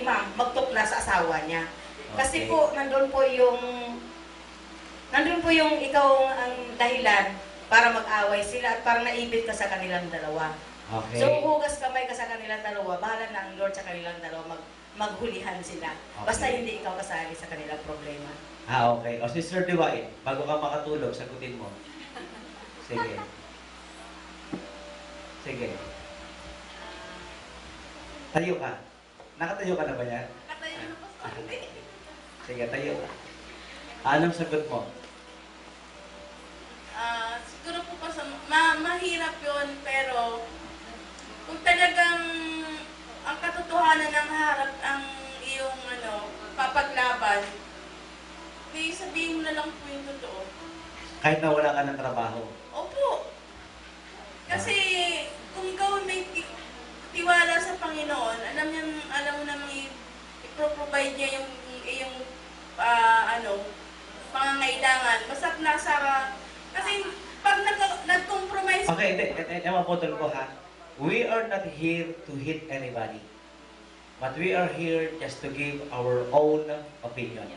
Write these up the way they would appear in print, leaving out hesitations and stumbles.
si ma'am magtukla sa asawa niya. Kasi Okay. po, nandun po yung ikaw ang dahilan para mag-away sila at parang naipit ka sa kanilang dalawa. Okay. So, hugas kamay ka sa kanilang dalawa, bahala na ang Lord sa kanilang dalawa, maghulihan sila. Basta Okay. hindi ikaw kasali sa kanilang problema. Okay. O, Sister Diwain, bago ka makatulog, sagutin mo. Sige. Sige. Tayo ka. Nakatayo ka na ba yan? Nakatayo na po sa Sige, tayo ka. Anong sagot mo? Siguro po pa sa mahirap yun, pero kung talagang ang katotohanan ng harap ang iyong papaglaban, di sabihin mo na lang po yung totoo. Kahit na wala ka ng trabaho. Opo. Kasi kung ikaw may tiwala sa Panginoon, alam mo namang i-provide niya yung iyong pangangailangan. Basta't nasa kasi pag nag-compromise. Okay, hindi maputol ko ha. We are not here to hit anybody. But we are here just to give our own opinion.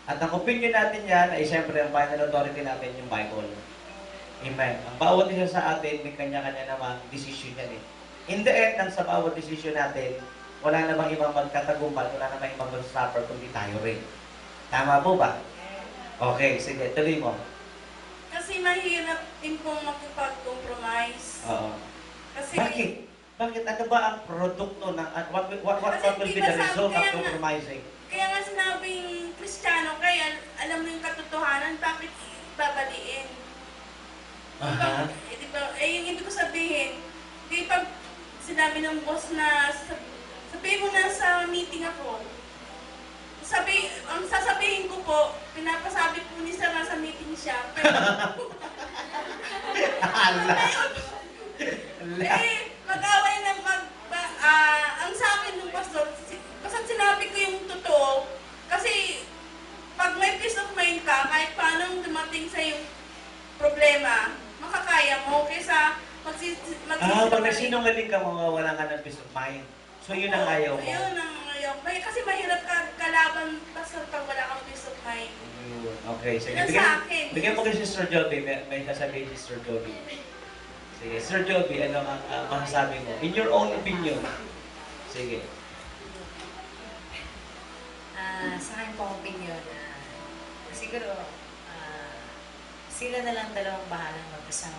At ang opinion natin yan ay siyempre ang final authority natin yung Bible. Amen. Ang bawat isa sa atin may kanya-kanya namang decision yan eh. In the end, ang sa bawat decision natin, wala namang ibang magkatagumpal, wala namang ibang mag-suffer kundi tayo rin. Tama po ba? Okay, sige, tuloy mo. Kasi mahirap din pong makipag-compromise. Oo. Kasi Bakit? Bakit? Ano ba ang produkto ng, what will be the result of compromising? Kaya nga sinabing Kristiyano, kaya alam mo yung katotohanan, bakit babaliin? Aha. Yung ibig ko sabihin, di pag sinabi ng boss na sabihin mo na sa meeting ako, ang sasabihin ko po, pinapasabi po ni Sir na sa meeting siya, pero mag-away na ang sa akin ng pastor, basta sinabi ko yung totoo, kasi pag may peace of mind ka, kahit paano dumating sa yung problema, makakaya mo kaysa Pag nagsinungaling ka, mawawala ka ng peace of mind. So yun ang ayaw mo. Yun ang ayaw. Kasi mahirap ka kalaban basta pag wala kang peace of mind. Okay, sige. Yun sa akin. Bigyan mo kay Sister Joby. May sasabihin si Sister Joby. Sige, Sister Joby, ano ang masasabi mo? In your own opinion. Sige. Sa akin pong opinion, siguro, sila na lang dalawang bahalang mag-usap.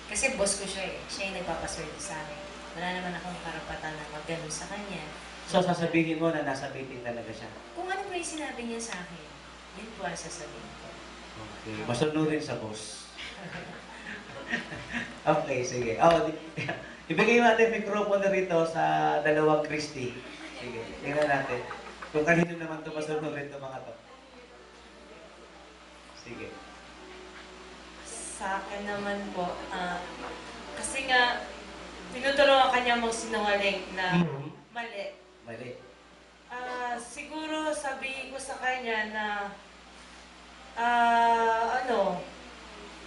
Kasi boss ko siya eh. Siya yung nagpapaswerte sa akin. Wala naman akong karapatan na mag-ganun sa kanya. So sasabihin mo na nasa meeting talaga siya. Kung ano po yung sinabi niya sa akin, yun po ang sasabihin ko. Okay. Masunurin sa boss. Okay, sige. Oh, ibigay natin mikropono rito sa dalawang Christy. Sige, tingnan natin. Kung kanino naman ito masunurin ito mga to. Sige. Sa akin naman po, kasi nga, tinuturuan ka niya magsinungaling na mali. Mali. Siguro sabihin ko sa kanya na,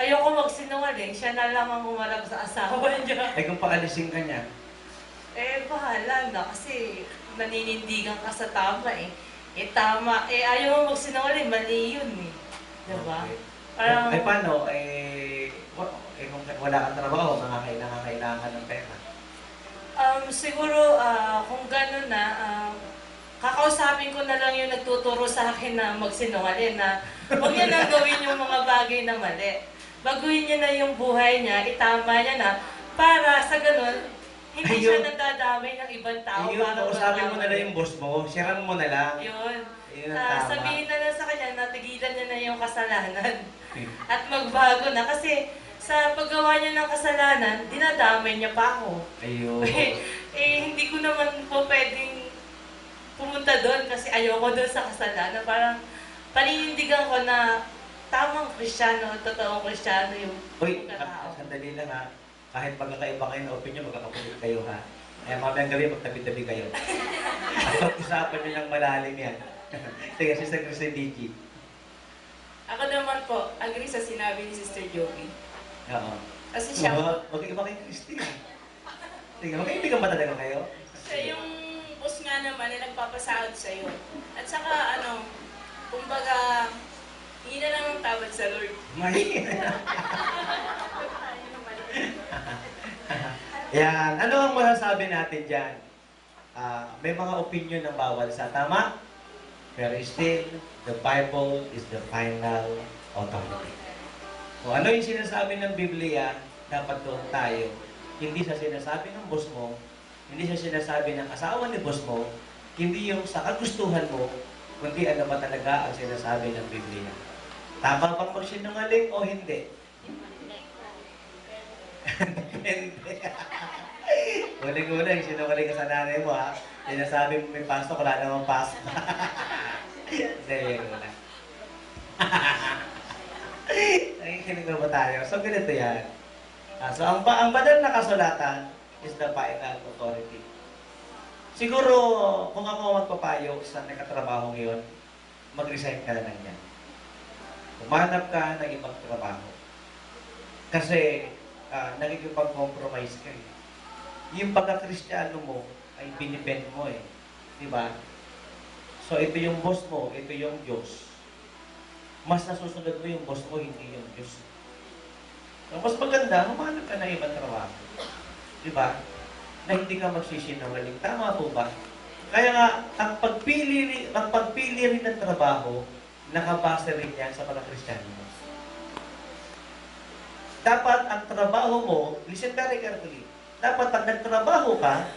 ayoko magsinungaling, siya na lang ang umarap sa asawa niya. Eh kung paalisin ka niya, Bahala na kasi naninindigan ka sa tama eh. Tama. Ayaw mo magsinungaling, mali yun eh. Diba? okay. Parang, Paano? Kung wala kang trabaho, nangangailangan ka ng pera. siguro, kung gano'n na, kakausapin ko na lang yung nagtuturo sa akin na magsinungaling na huwag niya nang gawin yung mga bagay na mali. Baguhin niya na yung buhay niya, itama niya na, para sa gano'n, hindi siya nadadamay ng ibang tao. Ayun, para kausapin mo na lang malaman. yung boss mo, sharean mo na lang. Yun. Yun ang tama. Sabihin na lang sa kanya na tigilan niya na yung kasalanan. At magbago na. Kasi sa paggawa niya ng kasalanan, dinadamay niya pa ako. Ayun. Hindi ko naman po pwedeng pumunta doon kasi ayoko doon sa kasalanan. Parang paninindigan ko na tamang Kristiyano, totoong Kristiyano yung Uy, pagkatao. sandali lang ha. Kahit magkakaiba kayo ng opinion, magkakapulit kayo ha. Kaya mamayang gabi, magtabi-tabi kayo. At usapan nyo ng malalim yan. Sige, Sister Christy DG. Ako naman po, agree sa sinabi ni Sister Joby. Oo. Kasi siya, Mag-iba kay Christy. Sige, magkaibigan ba talaga kayo? siya yung boss nga naman na nagpapasahod sa'yo. At saka kumbaga, hindi na lang ang tawad sa Lord. Yan. Ano ang masasabi natin dyan? May mga opinion ng bawal sa tama, pero still, the Bible is the final authority. Kung ano yung sinasabi ng Biblia, dapat doon tayo. Hindi sa sinasabi ng boss mo, hindi sa sinasabi ng asawa ni boss mo, hindi yung sa kagustuhan mo, kundi ano ba talaga ang sinasabi ng Biblia. Tama bang magsinungaling o hindi? Depende. Huling-huling, sinungaling ka sa nanay mo ha. Sinasabi mo may pasok, wala namang pasok. Hindi, yun na. Nakikinig na ba tayo? So, ganito yan. So, ang banal na kasulatan is the final authority. Siguro, kung ako magpapayo sa nakatrabaho ngayon, mag-resign ka na lang yan. Umanap ka ng ibang trabaho. Kasi, nagkikipag-compromise ka eh. Yung pagka-Kristiyano mo, ay binibend mo eh. Diba? So, ito yung boss mo, ito yung Diyos. Mas nasusunod mo yung boss mo, hindi yung Diyos. So, mas maganda, humanap ka ng ibang trabaho. Diba? Na hindi ka magsisinungaling. Tama po ba? Kaya nga, ang pagpili rin ng trabaho, nakabase rin yan sa mga Kristiyano mo. Dapat ang trabaho mo, listen very carefully, dapat pag nagtrabaho ka,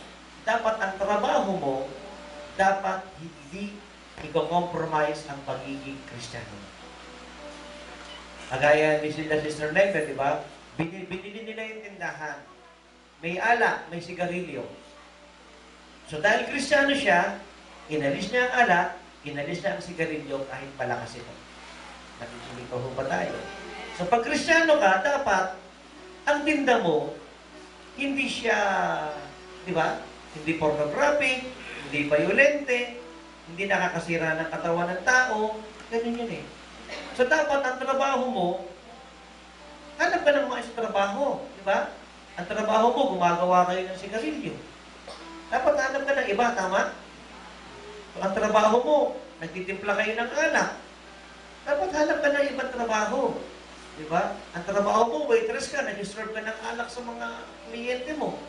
dapat ang trabaho mo, dapat hindi i-compromise ang pagiging Kristiyano. Kagaya ni Sister Neva, di ba? Binili nila yung tindahan. May alak, may sigarilyo. So dahil Kristiyano siya, inalis niya ang alak, inalis niya ang sigarilyo kahit palakas ito. Nakikinig pa ba tayo? So pag Kristiyano ka, dapat ang tinda mo, hindi siya, di ba? Hindi pornographic, hindi violente, hindi nakakasira ng katawan ng tao. Ganun yun eh. So dapat ang trabaho mo, hanap ka ng mga isang trabaho, di ba? Ang trabaho mo, gumagawa kayo ng sigarilyo. Dapat hanap ka ng iba, tama? Ang trabaho mo, nagtitimpla kayo ng alak. Dapat hanap ka ng ibang trabaho. Diba? Ang trabaho mo, waitress ka, nag-serve ka ng alak sa mga kliyente mo.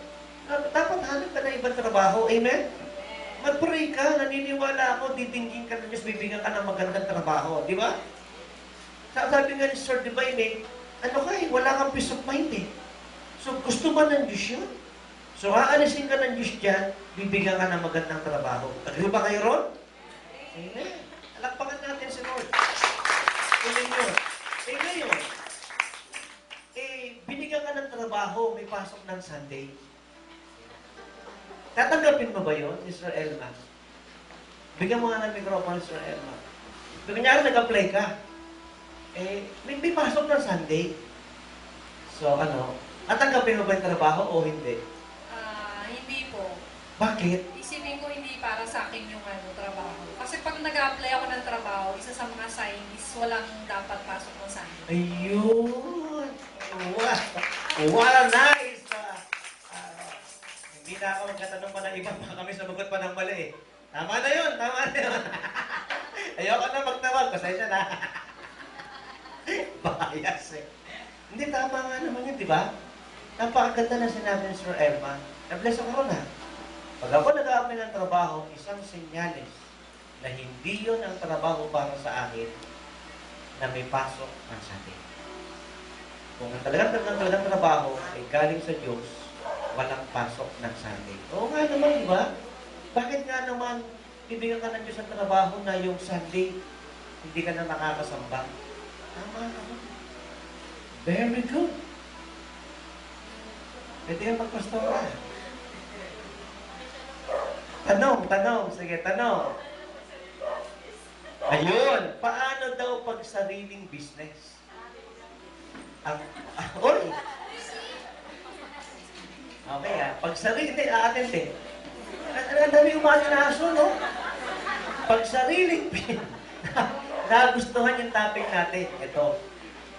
Dapat hanap ka ng ibang trabaho. Amen? Mag-pray ka, naniniwala ako, didinggin ka ng Diyos, bibigyan ka ng magandang trabaho. Di ba? Sabi nga ni Sir Divine eh, wala kang peace of mind eh. So, gusto ba ng Diyos yun? So, aalisin ka ng Diyos dyan, bibigyan ka ng magandang trabaho. Agree ba kayo ron? Amen. Alakpakan natin si Lord. Amen yun. Ngayon, binigyan ka ng trabaho, may pasok ng Sunday. Tatanggapin mo ba yun, Mr. Elma? Bigyan mo nga ng microphone, Mr. Elma. Kanyari nag-apply ka, may pasok ng Sunday. So, tatanggapin mo ba yung trabaho o hindi? Hindi po. Bakit? Isipin ko hindi para sa akin yung trabaho. Kasi pag nag-apply ako ng trabaho, isa sa mga sign is walang dapat pasok ng Sunday. Ayun! Wow, nice! Hindi na ako magkatanong pa ng iba, baka kami sumagot pa ng mali eh. Tama na yun! Ayoko na magtawag, pasensya na. Bias eh. Hindi, tama nga naman yun, di ba? Napakaganda na sinabi ni Sir Elma. Na-bless ako na. Pag ako nag-apply ng trabaho, isang senyales na hindi yun ang trabaho para sa akin na may pasok ng Sunday. Kung ang talagang trabaho ay galing sa Diyos, walang pasok ng Sunday. Oo nga naman, di ba? Bakit nga naman bibigyan ka ng Diyos ang trabaho na yung Sunday, hindi ka na nakakasamba? Tama naman. Very good. Pwede ka magpastora. Tanong. Sige, tanong. Ayun. Paano daw pag sariling business? Oy! Okay pag sarili, atente. Ang dami umani na aso, no? Pag sariling nagustuhan yung topic natin. Ito.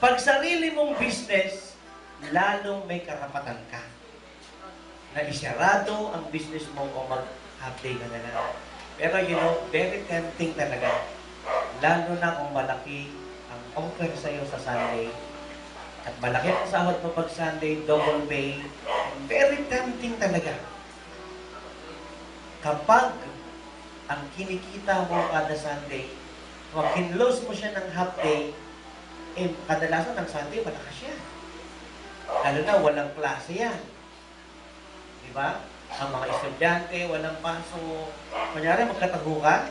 Pag sarili mong business, lalong may karapatan ka na isarado ang business mo o mag-half day ka na lang. Pero you know, very tempting talaga. Lalo na kung malaki ang offer sa'yo sa Sunday. At malaki ang sahod mo pag Sunday, double pay. Very tempting talaga. Kapag ang kinikita mo kada Sunday, kung kinlose mo siya ng half day, eh, kadalasan ng Sunday, malakas siya. Lalo na, walang klase yan. Di ba? Ang mga estudyante, walang paso. Kunyari, magkatago ka.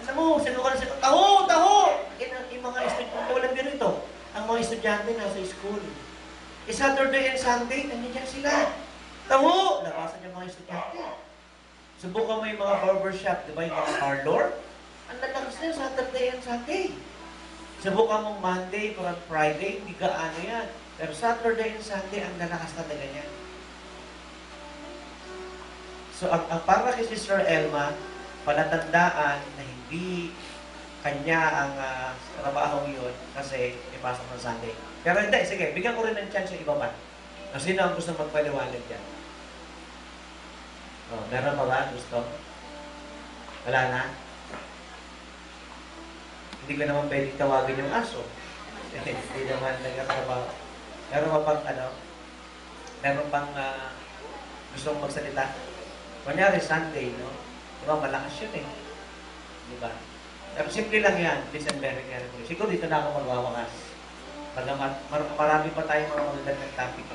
Alam mo, sino ka na sino? Taho! Taho! Yung mga estudyante, walang biro ito. Ang mga estudyante nasa school. Saturday and Sunday, nandiyan sila. Taho! Labasan yung mga estudyante. Subukan mo yung mga barbershop, di ba? Yung mga parlor. Ang lalakas na Saturday and Sunday. Subukan mong Monday, parang Friday, hindi gaano yan. Pero Saturday and Sunday, ang lalakas talaga niya. So, ang para kay Sister Elma, palatandaan na hindi kanya ang trabaho yun kasi ipasok ng Sunday. Pero hindi, sige, bigyan ko rin ng chance yung iba pa. Sino ang gusto magpaliwanag dyan? Oh, meron pa ba? Gusto? Wala na? Hindi ko naman pwedeng tawagin yung aso. Hindi naman nagkatrabaho. Meron pa pang meron pang gustong magsalita. Kunyari, Sunday, no? Diba, malakas yun eh. Diba? Pero simple lang yan. Listen very carefully. Siguro dito na ako magwawakas. Marami pa tayong mga magandang topic.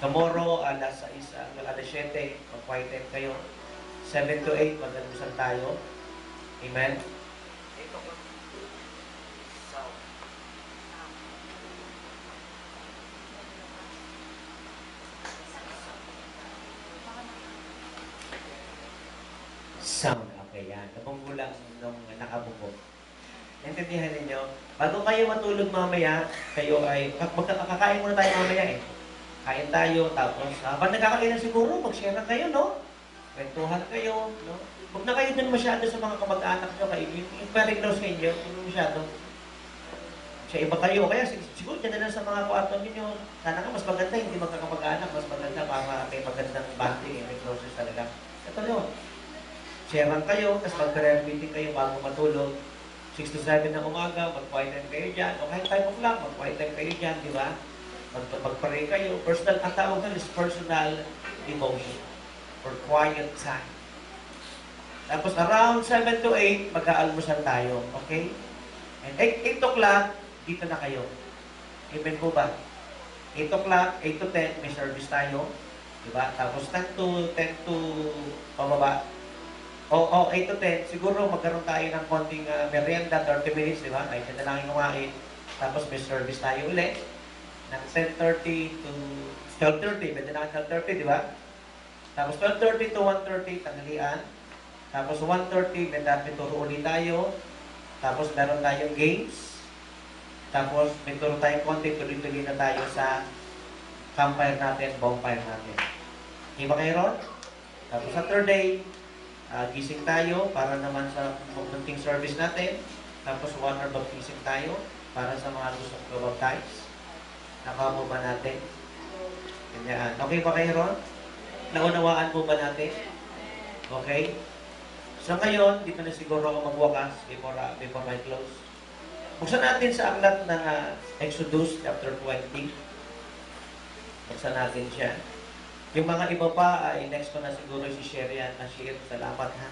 Tomorrow, alas 6, alas 7, mag-quiet time kayo. 7 to 8, mag-almusal tayo. Amen? Sound. Okay, yan. Nabunggulang nung nakabuko. Naintindihan ninyo? Bago kayo matulog mamaya, kayo ay, magkakakain muna tayo mamaya eh. Kain tayo, tapos, habang nagkakainan siguro, mag-share na kayo, no? Kwentuhan kayo, no? Huwag na kayo dun masyado sa mga kamag-anak nyo, kayo, yung very close sa inyo, hindi masyado. Sa iba kayo, kaya siguro dyan na lang sa mga kwarto ninyo. Sana nga, mas maganda, hindi magkakamag-anak, mas maganda para may magandang bonding, may closest talaga. Ito yun. Sharean kayo, tapos mag-prayer meeting kayo bago matulog. 6 to 7 ng umaga, mag-quiet time kayo dyan. O kahit 5 o'clock, mag-quiet time kayo dyan, di ba? Mag-pray kayo. Personal, ang tawag nun is personal devotion or quiet time. Tapos around 7 to 8, mag-aalmusal tayo. Okay? And 8 o'clock, dito na kayo. Amen po ba? 8 o'clock, 8 to 10, may service tayo. Diba? Tapos 10 to pababa. 8 to 10, siguro magkaroon tayo ng konting merienda, 30 minutes, di ba? Kahit na lang yung kumain. Tapos may service tayo ulit. Ng 10:30 to 12:30. Pwede na 12:30, di ba? Tapos 12:30 to 1:30, tanghalian. Tapos 1:30, may dati turo ulit tayo. Tapos meron tayong games. Tapos may turo tayong konti, tuloy-tuloy na tayo sa campfire natin, bonfire natin. Iba kayo ron? Tapos Saturday, gising tayo para naman sa munting service natin. Tapos water baptism tayo para sa mga gustong babaptize. Nakamo ba natin? Ganyan. Okay ba kayo ron? Naunawaan po ba natin? Okay? So ngayon, dito na siguro ako magwakas before my close. Buksan natin sa aklat ng Exodus chapter 20. Buksan natin siya. Yung mga iba pa, next ko na siguro si Sherian na share. Salamat ha.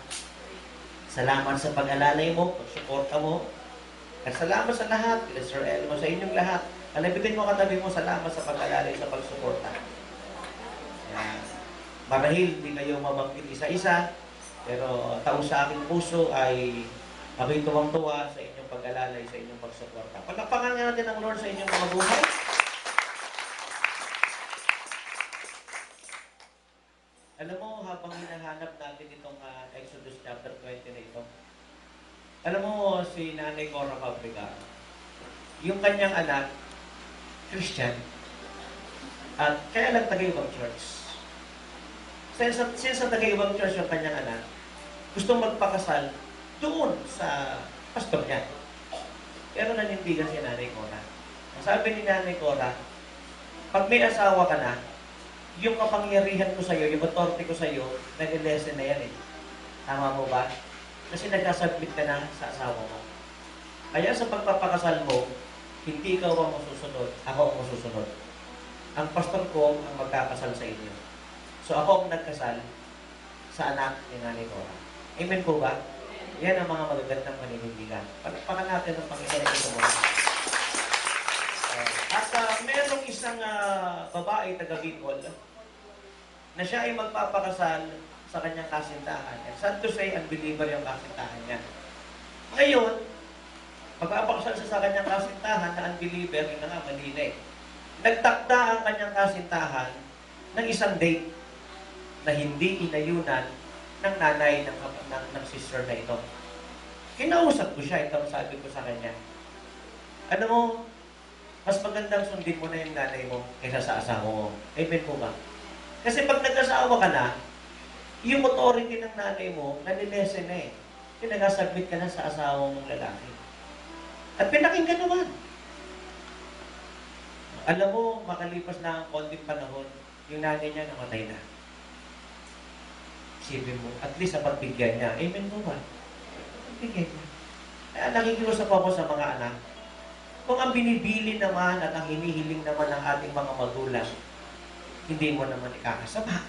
Salamat sa pag-alalay mo, pag-suporta mo. At salamat sa lahat, Sir Elmo, sa inyong lahat. Kalabitin mo katabi mo, salamat sa pag-alalay, sa pag-suporta. Yan. Marahil, hindi kayo mabanggit isa-isa, pero taos sa aking puso ay ako'y tuwang-tuwa sa inyong pag-alalay, sa inyong pag-suporta. Palakpakan nga natin ang Lord sa inyong mga buhay. Alam mo, habang hinahanap natin itong Exodus chapter 20 na ito, alam mo si Nanay Cora Fabrica, yung kanyang anak, Christian, at kaya lang taga-ibang church. Since sa taga-ibang church yung kanyang anak, gustong magpakasal doon sa pastor niya. Pero nanindigan si Nanay Cora. Ang sabi ni Nanay Cora, pag may asawa ka na, yung kapangyarihan ko sa'yo, yung authority ko sa'yo, nag-lesson na yan eh. Tama po ba? Kasi nagkasubmit ka na sa asawa mo. Kaya sa pagpapakasal mo, hindi ikaw ang masusunod, ako ang masusunod. Ang pastor ko ang magkakasal sa inyo. So ako ang nagkasal sa anak ni Nanay Nora. Amen po ba? Yan ang mga magagandang paninindigan. Palakpakan natin ang Panginoon ito mo. At merong isang babae taga Bicol na siya ay magpapakasal sa kanyang kasintahan. And sad to say, unbeliever yung kasintahan niya. Ngayon, magpapakasal siya sa kanyang kasintahan na unbeliever, yun na nga, Manila eh. Nagtakda ang kanyang kasintahan ng isang date na hindi inayunan ng nanay ng sister na ito. Kinausap ko siya, ito sabi ko sa kanya, ano mo, mas magandang sundin mo na yung nanay mo kaysa sa asawa mo. Amen po ba? Kasi pag nag-asawa ka na, yung authority ng nanay mo, nanilesen na eh. Pinag-submit ka na sa asawa mong lalaki. At pinakinggan naman. Alam mo, makalipas na ang konting panahon, yung nanay niya namatay na. Isipin mo, at least sa pagbigyan niya. Amen po ba? Pagbigyan niya. Kaya nakikiusap ako sa mga anak. Kung ang binibili naman at ang hinihiling naman ng ating mga magulang, hindi mo naman ikakasama.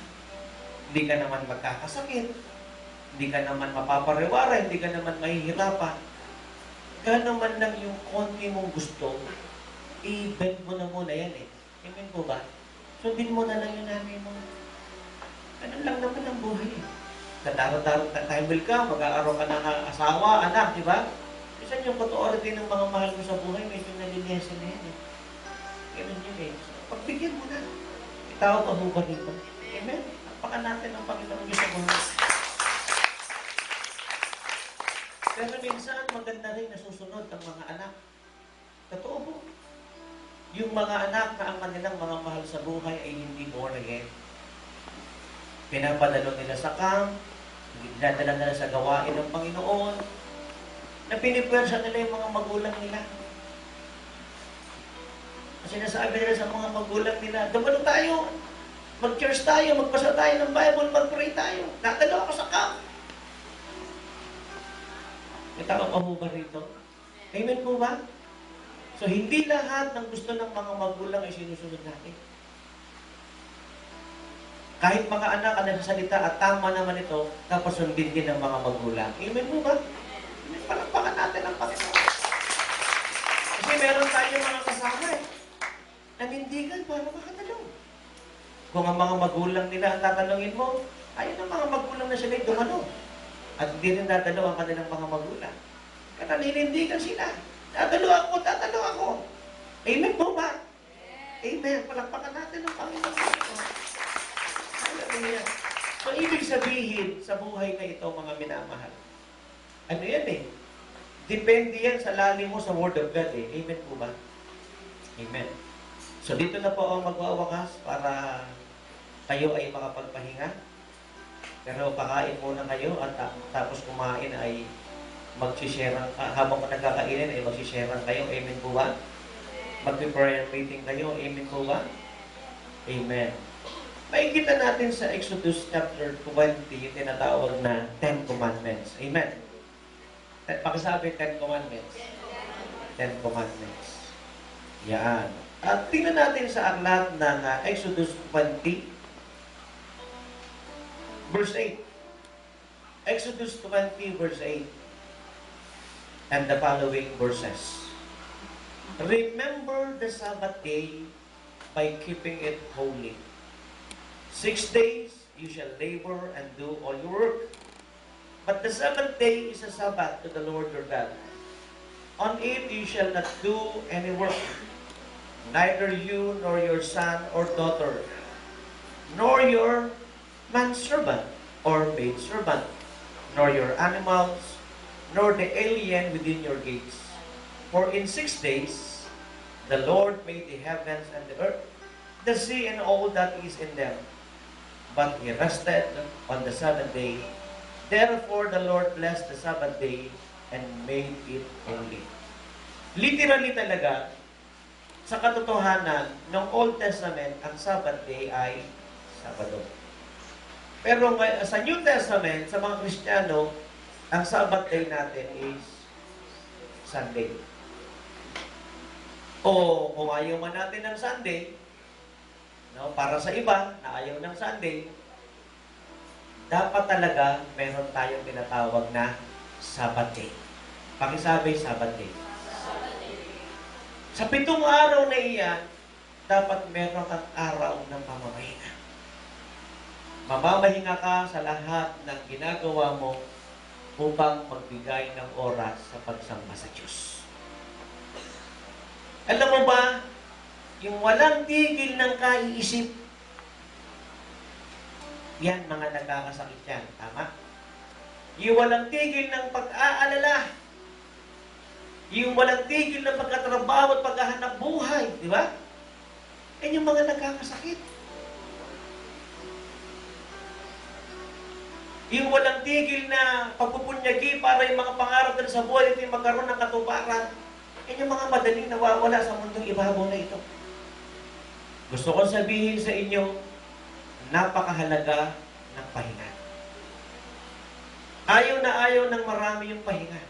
Hindi ka naman magkakasakit. Hindi ka naman mapapariwara. Hindi ka naman mahihirapan. Gano'n man lang yung konti mong gusto, i-bend mo na muna yan eh. Amen po ba? Sundin mo na lang yung nanay mo. Ganun lang naman ang buhay eh. Tataro-taro time will come, mag-aaroon ka ng asawa, anak, di ba? Minsan yung authority ng mga mahal mo sa buhay, medyo nalilesen na yan eh. Ganun yun eh. So, pagbigyan mo na. Itaw pa ba dito? Amen? Napaka natin ang Panginoon Diyos sa buhay. Pero minsan, maganda rin nasusunod ang mga anak. Totoo po. Yung mga anak na ang kanilang mga mahal sa buhay ay hindi born again. Pinapadalo nila sa camp, dinadala nila sa gawain ng Panginoon, na pinipwersa nila yung mga magulang nila. Kasi sinasabi nila sa mga magulang nila, dumalo tayo, mag-church tayo, magbasa tayo ng Bible, mag-pray tayo. Dadalo ako sa camp. May tao pa po ba rito? Amen po ba? So, hindi lahat ng gusto ng mga magulang ay sinusunod natin. Kahit mga anak ang nagsasalita at tama naman ito, tapos sundin din ng mga magulang. Amen po ba? Amen, palakpakan natin ang Panginoon. Kasi meron tayong mga kasama eh. Nanindigan para makatalong. Kung ang mga magulang nila ang tatalungin mo, ayun ang mga magulang na sila ay dumalo. At hindi rin dadalo ang kanilang mga magulang. Kaya naninindigan sila. Dadalo ako. Amen po ba? Amen. Palakpakan natin ang Panginoon. Hallelujah. So, ibig sabihin sa buhay na ito, mga minamahal, ano yan eh? Depende yan sa lalim mo sa Word of God eh. Amen po ba? Amen. So, dito na po ang magwawakas para kayo ay makapagpahinga. Pero kakain muna kayo at tapos kumain ay magsisharean, habang nagkakainin ay magsisharean kayo. Amen po ba? Magpi-prayer meeting kayo. Amen po ba? Amen. Makikita natin sa Exodus chapter 20 yung tinatawag na 10 Commandments. Amen. Pakisabi 10 Commandments. 10 Commandments. Yan. At tingnan natin sa aklat ng Exodus 20 verse 8. Exodus 20 verse 8 and the following verses. Remember the Sabbath day by keeping it holy. 6 days you shall labor and do all your work. But the seventh day is a Sabbath to the Lord your God. On it you shall not do any work, neither you nor your son or daughter, nor your manservant or maidservant, nor your animals, nor the alien within your gates. For in 6 days the Lord made the heavens and the earth, the sea and all that is in them. But He rested on the seventh day. Therefore the Lord blessed the Sabbath day and made it holy. Literally talaga, sa katotohanan, ng Old Testament, ang Sabbath day ay Sabado. Pero sa New Testament, sa mga Kristiyano, ang Sabbath day natin is Sunday. O kung ayaw man natin ng Sunday, no, para sa iba na ayaw ng Sunday, dapat talaga meron tayong tinatawag na Sabbath day. Pakisabi, Sabbath day. Sa 7 araw na iyan, dapat meron kang araw ng pamamahinga. Mamamahinga ka sa lahat ng ginagawa mo upang magbigay ng oras sa pagsamba sa Diyos. Alam mo ba, yung walang tigil ng kaiisip, yan mga nagkakasakit yan. Tama? Yung walang tigil ng pag-aalala, yung walang tigil ng pagkatrabaho at paghahanap buhay, di ba? Yan yung mga nagkakasakit. Yung walang tigil na pagpupunyagi para yung mga pangarap na sa buhay ito yung magkaroon ng katuparan. Yan yung mga madaling nawawala sa mundong ibabaw na ito. Gusto kong sabihin sa inyo, napakahalaga ng pahinga. Ayaw na ayaw ng marami yung pahinga.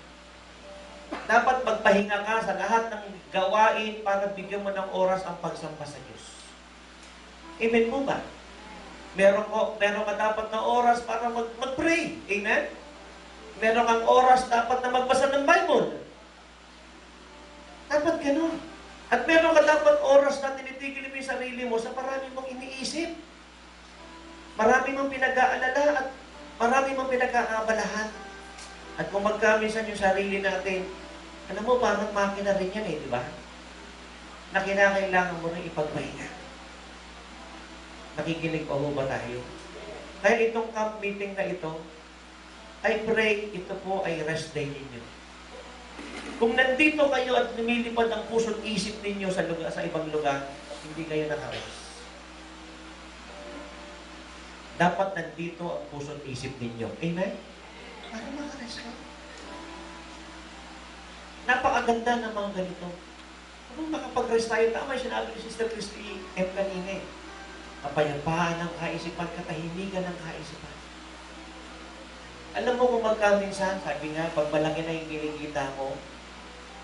Dapat magpahinga ka sa lahat ng gawain para bigyan mo ng oras ang pagsamba sa Diyos. Amen mo ba? Meron ka dapat na oras para mag-pray. Amen? Meron kang oras dapat na magbasa ng Bible. Dapat ganun. At meron ka dapat oras na tinitigil mo yung sarili mo sa marami mong iniisip. Marami mong pinag-aalala at marami mong pinag-aabalahan. At kung magkaminsan yung sarili natin, alam mo, parang makina rin yan di ba? Na kinakailangan mo rin ipagpahinga. Nakikinig pa ho ba tayo? Dahil itong camp meeting na ito, I pray ito po ay rest day ninyo. Kung nandito kayo at lumilipad ang puso't isip ninyo sa ibang lugar, hindi kayo nakarest. Dapat nandito ang puso't isip ninyo. Amen? Para makarest ka. Napakaganda ng mga ganito. Kung makapag-rest tayo, tama yung sinabi ni Sister Christy M. kanina. Kapayapaan ng kaisipan, katahimikan ng kaisipan. Alam mo kung magkaminsan, sabi nga, pag malaki na yung kinikita mo,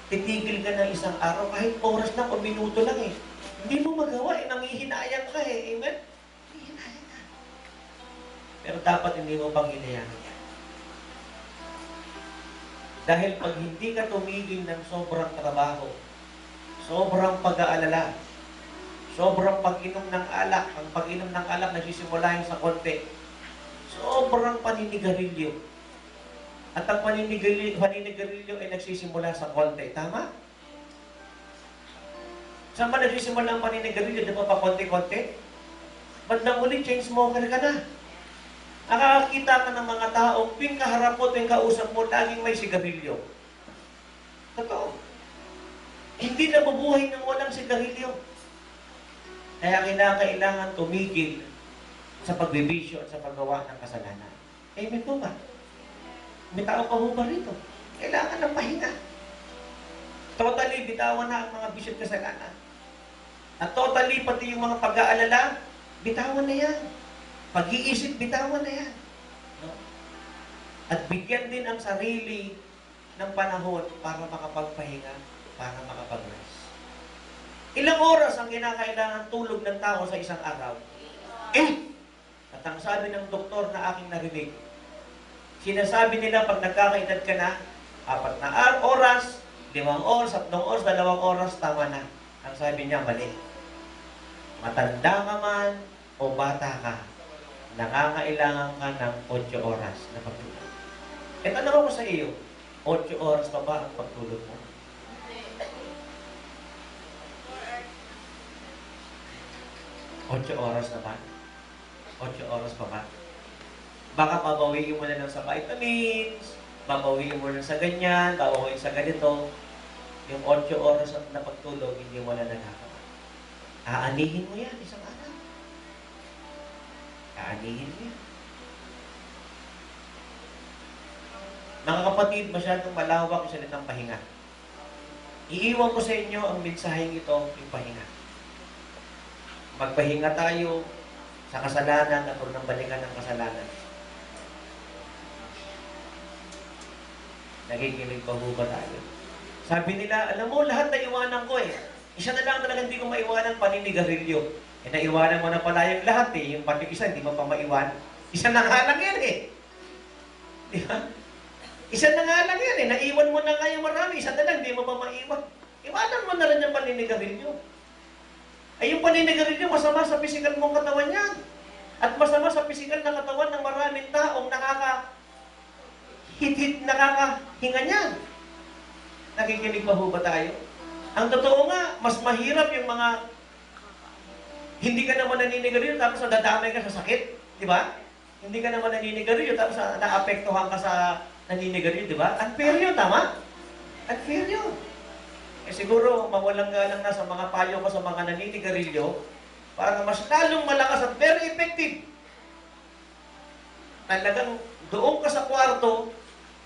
titigil ka ng isang araw, kahit oras lang o minuto lang Hindi mo magawa nangihinayang ka Amen? Nangihinayang ka. Pero dapat hindi mo pang hinayangan yan. Dahil pag hindi ka tumigil ng sobrang trabaho, sobrang pag-aalala, sobrang pag-inom ng alak, ang pag-inom ng alak nagsisimula yung sa konti, sobrang paninigarilyo. At ang paninigarilyo ay nagsisimula sa konti. Tama? Saan ba nagsisimula ang paninigarilyo? Di ba pa konti-konti? Bandang uli, chain smoker ka na. Nakakakita ka ng mga tao, tuwing kaharap mo, tuwing kausap mo, laging may sigarilyo. Totoo. Hindi na mabuhay ng walang sigarilyo. Kaya kailangan tumigil sa pagbibisyo at sa paggawa ng kasalanan. Amen po ba? May tao pa ho ba rito? Kailangan ng pahinga. Totally, bitawan na ang mga bisyo at kasalanan. At totally, pati yung mga pag-aalala, bitawan na yan. Pag-iisip, bitawan na yan. No? At bigyan din ang sarili ng panahon para makapagpahinga, para makapag-rest. Ilang oras ang kinakailangan tulog ng tao sa isang araw? At ang sabi ng doktor na aking narinig, sinasabi nila pag nagkakaedad ka na, 4 na oras, 5 oras, 3 oras, 2 oras, tama na. Ang sabi niya, mali. Matanda ka man o bata ka, nangangailangan ka ng 8 oras na pagtulog. E tanong ko sa iyo, 8 oras pa ba ang pagtulog mo? Ocho oras na ba? 8 oras pa ba? Baka babawiin mo na lang sa vitamins, babawiin mo na sa ganyan, babawiin sa ganito. Yung 8 oras na pagtulog, hindi mo na nagkakawa. Aanihin mo yan isang araw. Aanihin mo yan. Mga kapatid, masyadong malawak yung salitang pahinga. Iiwan ko sa inyo ang mensaheng ito, yung pahinga. Magpahinga tayo sa kasalanan at huwag nang balikan ng kasalanan. Nakikinig pa ho ba tayo? Sabi nila, alam mo, lahat na iwanan ko eh. Isa na lang talaga hindi ko maiwanan, paninigarilyo. Eh, naiwanan mo na pala yung lahat eh. Yung pati isa, hindi mo pa maiwan. Isa na nga lang yan eh. Di ba? Isa na nga lang yan eh. Naiwan mo na nga yung marami. Isa na lang, hindi mo pa maiwan. Iwanan mo na rin yung paninigarilyo. Ay, yung paninigarilyo, masama sa pisikal mong katawan yan. At masama sa pisikal na katawan ng maraming taong nakakahinga niyan. Nakikinig pa ho ba tayo? Ang totoo nga, mas mahirap yung mga hindi ka naman naninigarilyo tapos nadadamay ka sa sakit. Di ba? Hindi ka naman naninigarilyo tapos naapektuhan ka sa naninigarilyo. Di ba? Unfair yun, tama? Unfair yun. Eh siguro, mawalang galang na sa mga payo ko sa mga naninigarilyo para mas lalong malakas at very effective. Talagang doon ka sa kwarto,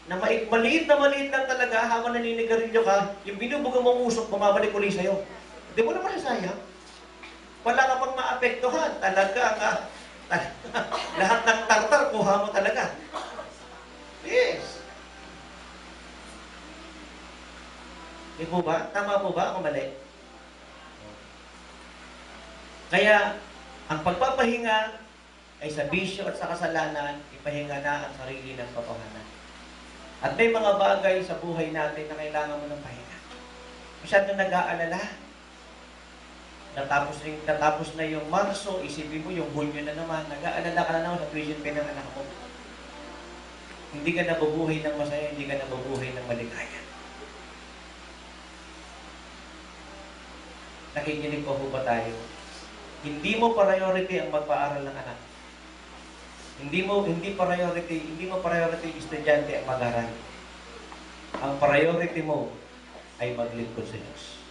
na maliit lang talaga habang naninigarilyo ka, yung binubuga mong usok, bumabalik ulit sa'yo. Hindi mo naman nasayang. Wala ka pang maapektuhan. Talaga, lahat ng tartar, kuha mo talaga. Yes. Di po ba? Tama po ba? Ako mali? Kaya, ang pagpapahinga ay sa bisyo at sa kasalanan, ipahinga na ang sarili ng totohanan. At may mga bagay sa buhay natin na kailangan mo ng pahinga. Masyado nag-aalala. Natapos na yung Marso, isipin mo yung Hunyo na naman, nag-aalala ka na naman sa tuition pay ng anak mo. Hindi ka nabubuhay ng masaya, hindi ka nabubuhay ng maligaya. Nakikinig po ba tayo? Hindi mo priority ang magpaaral ng anak. Hindi mo priority yung estudyante ang mag-aral. Ang priority mo ay maglingkod sa Diyos.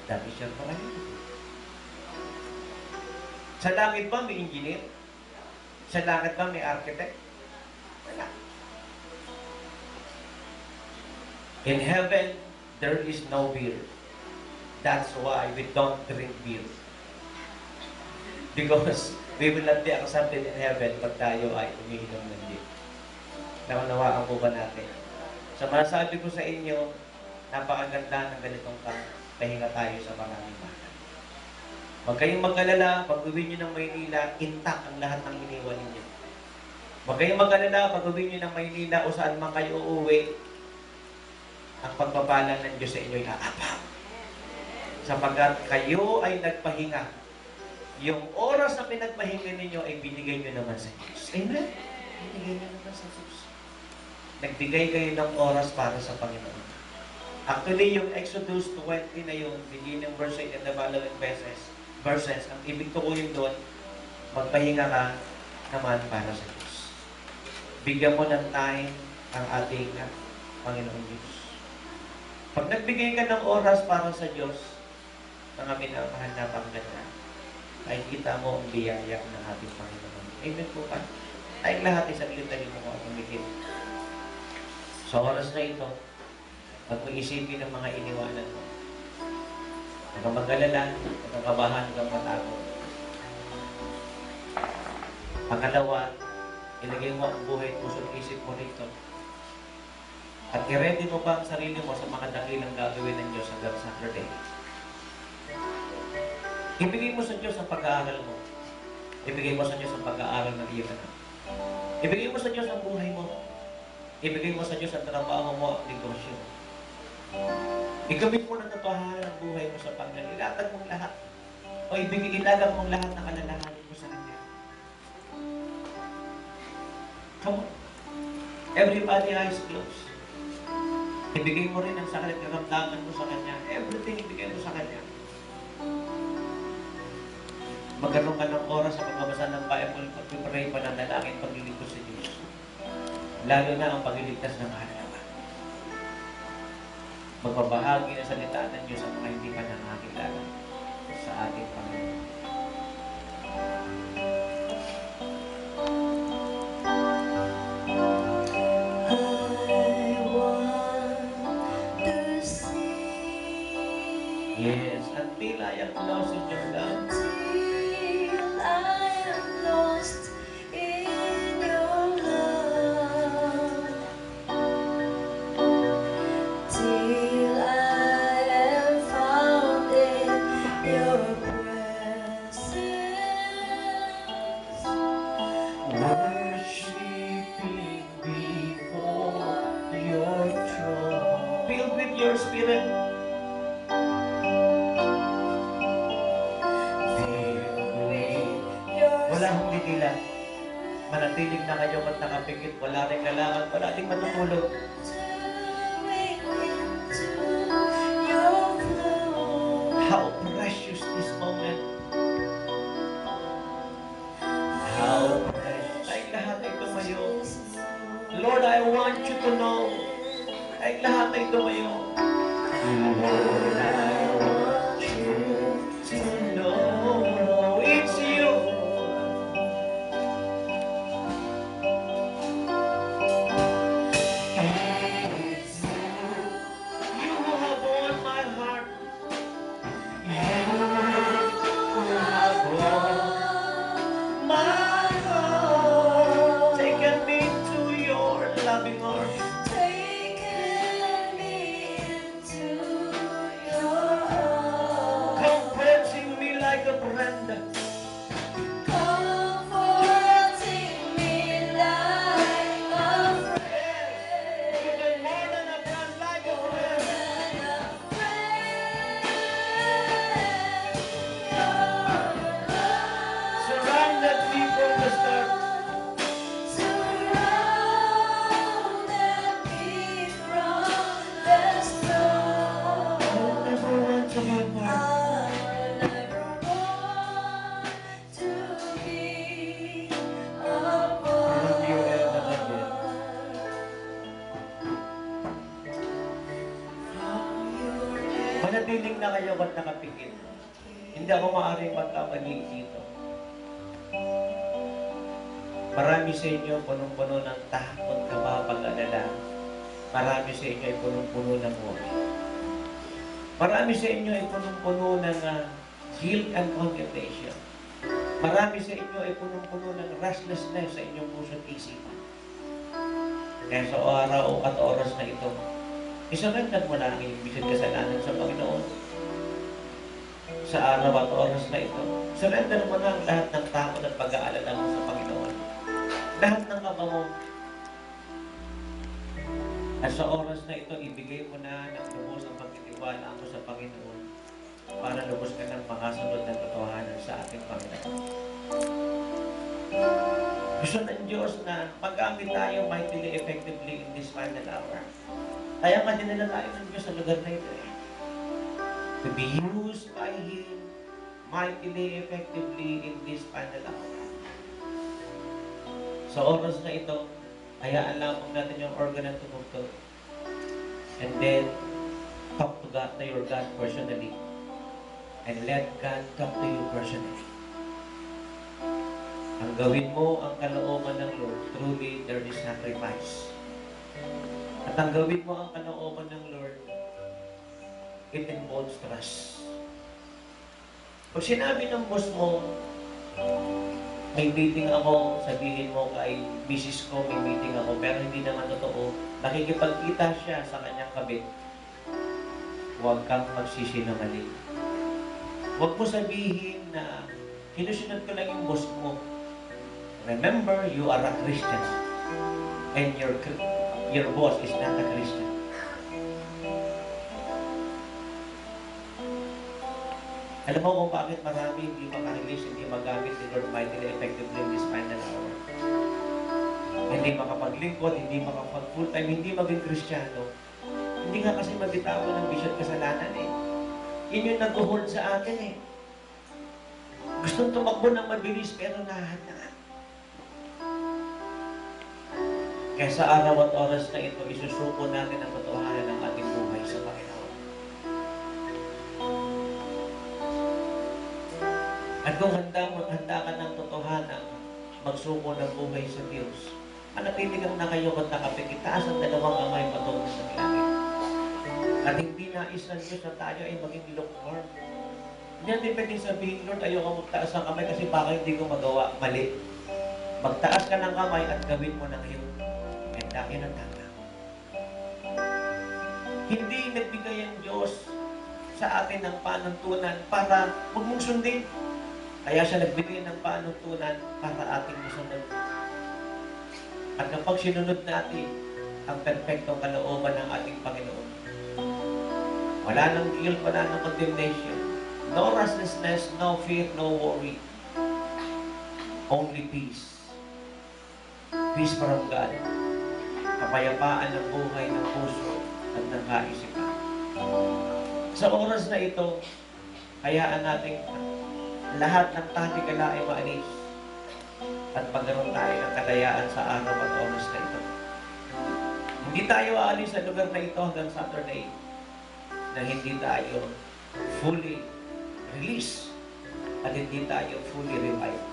That is your priority. Sa langit ba may engineer? Sa langit ba may architect? Wala. In heaven, there is no beer. That's why we don't drink beer. Because we will not be accepted in heaven pag tayo ay umiinom ng beer. Naunawaan po ba natin? Sa masasabi ko sa inyo, napakaganda ng ganitong pahinga tayo sa maraming bagay. Huwag kayong mag-alala, pag uwi nyo ng Maynila, intact ang lahat ng iniwan ninyo. Huwag kayong mag-alala, pag uwi nyo ng Maynila o saan man kayo uuwi, ang pagpapala ng Diyos sa inyo ay aapaw. Sapagkat kayo ay nagpahinga. Yung oras na pinagpahinga ninyo ay binigay nyo naman sa Diyos. Amen? Binigay nyo naman sa Diyos. Nagbigay kayo ng oras para sa Panginoon. Actually, yung Exodus 20 na yung beginning verse 8 and the following verses, ang ibig tukuyin doon, magpahinga ka naman para sa Diyos. Bigyan mo ng time ang ating Panginoon Diyos. Pag nagbigay ka ng oras para sa Diyos, mga minamahal na Panginoon, ay kita mo ang biyaya ng ating Panginoon. Amen po ba? Tayong lahat ay saglit-saglit mo at umikip. Sa oras na ito, pag mag-isipin ng mga iniwanan mo, huwag kang mag-alala, huwag kang kabahan, huwag kang matakot. Pangalawa, ilagay mo ang buhay at puso ng isip mo rito. At i-ready mo pa ang sarili mo sa mga dakilang gagawin ng Diyos hanggang Saturday. Ibigay mo sa Diyos ang pag-aaral mo. Ibigay mo sa Diyos ang pag-aaral ng iyong anak. Ibigay mo sa Diyos ang buhay mo. Ibigay mo sa Diyos ang trabaho mo at negosyo. Igawin mo ng totohanan ang buhay mo sa Panginoon. Ilatag mong lahat. O ilagak mong lahat ng alalahanin mo sa Kanya. Come on. Everybody eyes closed. Ibigay mo rin ang sakit at karamdaman mo sa Kanya. Everything ibigay mo sa Kanya. Magkaroon ka ng oras sa pagbabasa ng Bible, pag-pray pa ng dalangin, paglilingkod sa Diyos. Lalo na ang pagliligtas ng halawa. Magbabahagi na salita ng Diyos sa mga hindi pa nakakilala sa ating Panginoon. Yes, until I am lost in your love. your spirit. Wala hong titila. Manatiling na kayo at nakapikit. Wala rin kailangan. Wala rin matutulog. How precious this moment. How precious. Ay lahat ay tumayo. Lord, I want you to know. Ay lahat ay tumayo. Lord, I want you to know. It's you. You have won my heart. You have won my heart. Taken me to your loving arms. Comforting me like a friend. Even more than a friend, like a friend. Surrounded me from the start. I'll never want to be apart. From you ever again. Manatiling na kayo at nakapikit. Hindi ako maaaring magkamali dito. Marami sa inyo punong-puno ng takot, kapapag-alala. Marami sa inyo ay punong-puno ng worry. Marami sa inyo ay punong-puno ng guilt and condemnation. Marami sa inyo ay punong-puno ng restlessness sa inyong puso't isipan. Kaya sa araw at oras na ito, isurrender mo na ang iyong bisit kasalanan sa Panginoon. Sa araw at oras na ito, surrender mo na ang lahat ng takot at pag-aalala mo sa Panginoon. Lahat ng kaba mo. At sa oras na ito, ibigay mo na ng lubos ang pagtitiwala mo sa Panginoon para lubos ka ng makasunod ng katotohanan sa ating Panginoon. Gusto ng Diyos na paggamit tayo mightily effectively in this final hour. Kaya nga dinala tayo ng Diyos sa lugar na ito eh. To be used by Him mightily effectively in this final hour. Sa oras na ito, hayaan lamang natin yung organ ng tumugtog. And then, talk to God, to your God personally. And let God talk to you personally. Ang gawin mo ang kalooban ng Lord, truly there is sacrifice. At ang gawin mo ang kalooban ng Lord, it involves trust. Pag sinabi ng boss mo, may meeting ako, sabihin mo kay misis ko, may meeting ako, pero hindi naman totoo, nakikipagkita siya sa kanyang kabit, huwag kang magsisinungaling. Huwag mo sabihin na sinusunod ko lang yung boss mo. Remember, you are a Christian. And your boss is not a Christian. Alam mo kung bakit marami hindi makahilis, hindi magamit ni Lord mightily effectively in this final hour. Hindi makapaglingkod, hindi makapag-full time, hindi maging Kristiyano. Hindi nga kasi mabitawan ng bisyo at kasalanan eh. Yun yung nag-hold sa atin eh. Gustong tumakbo ng mabilis pero nahanaan. Kaya sa araw at oras na ito, isusuko natin ang katotohanan ng ating buhay sa Panginoon. At kung handa ka ng totohanan, magsuko ng buhay sa Diyos, manatili kang nakayukot nakapikit, taas ang dalawang kamay patungo sa langit. At hindi nais ng Diyos na tayo ay maging lukewarm. Hindi natin pwedeng sabihin, Lord, ayoko magtaas ng kamay kasi baka hindi ko magawa. Mali. Magtaas ka ng kamay at gawin mo ng iyong hendakin ang tama. Hindi nagbigay ang Diyos sa atin ng panuntunan para huwag mong sundin. Kaya siya nagbigay ng panuntunan para ating masunod. At kapag sinunod natin ang perfectong kalooban ng ating Panginoon, Wala nang guilt, wala nang condemnation. No restlessness, no fear, no worry. Only peace. Peace from God. Kapayapaan ng buhay ng puso at ng kaisipan. Sa oras na ito, hayaan natin lahat ng tatikala ay maalis at magkaroon tayo ng kalayaan sa araw at oras na ito. Hindi tayo aalis sa lugar na ito hanggang Saturday na hindi tayo fully released at hindi tayo fully revived.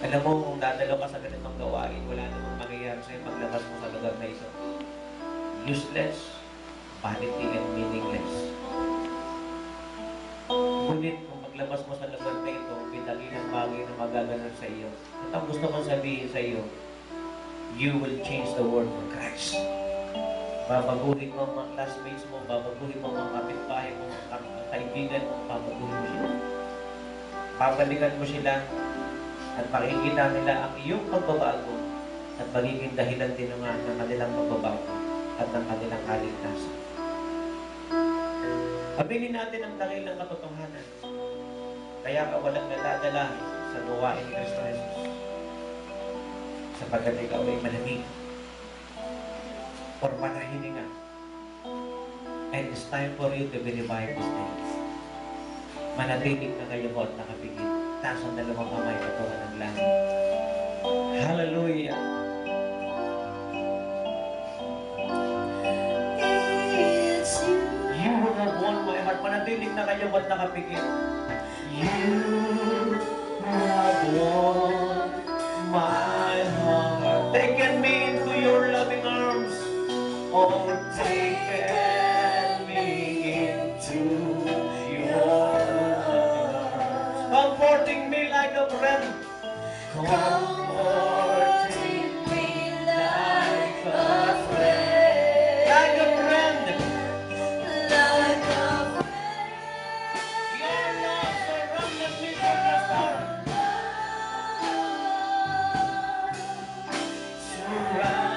Alam mo, kung dadalo ka sa ganitong gawain, wala namang mangyayari sa'yo paglabas mo sa lugar na ito. Useless, vanity, and meaningless. Ngunit kung maglabas mo sa lugar na ito, may dakilang bagay na magaganap sa iyo. At ang gusto kong sabihin sa iyo, you will change the world for Christ. Babaguhin mo ang mga classmates mo, babaguhin mo ang mga kapitbahay mo, ang kaibigan mo, babaguhin mo sila. Babalikan mo sila at makikita nila ang iyong pagbabago at magiging dahilan din ng kanilang pagbabago at ng kanilang kaligtasan. Aminin natin ang dakilang katotohanan. Kaya ka walang nadadala sa gawain ni Kristo Jesus. Sapagkat ikaw ay malamig or manahininga. And it's time for you to be revived this day. Manatilig na kayo mo at nakapigit. Taas ang dalawang kamay patungan ng langit. Hallelujah! You have won my heart. Manatilig na kayo at nakapigit. You have won my heart. Taken me into your loving arms. Oh, taken me into your loving arms. Comforting me like a friend. Comforting me like a friend. Like a friend. Like a Your love surrounded me from the start. Surrounded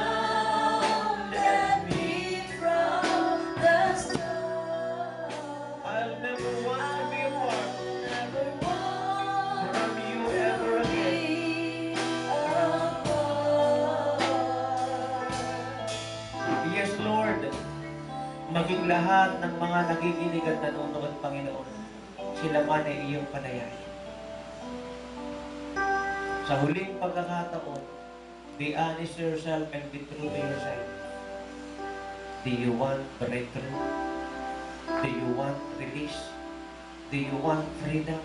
me from the start. I'll never want to be apart Never want from you ever again. be apart. Yes, Lord. Maging lahat ng mga nakikinig at nanonood, Panginoon, sila man ay iyong panayain. Sa huling pagkakataon, be honest to yourself and be true to yourself. Do you want breakthrough? Do you want release? Do you want freedom?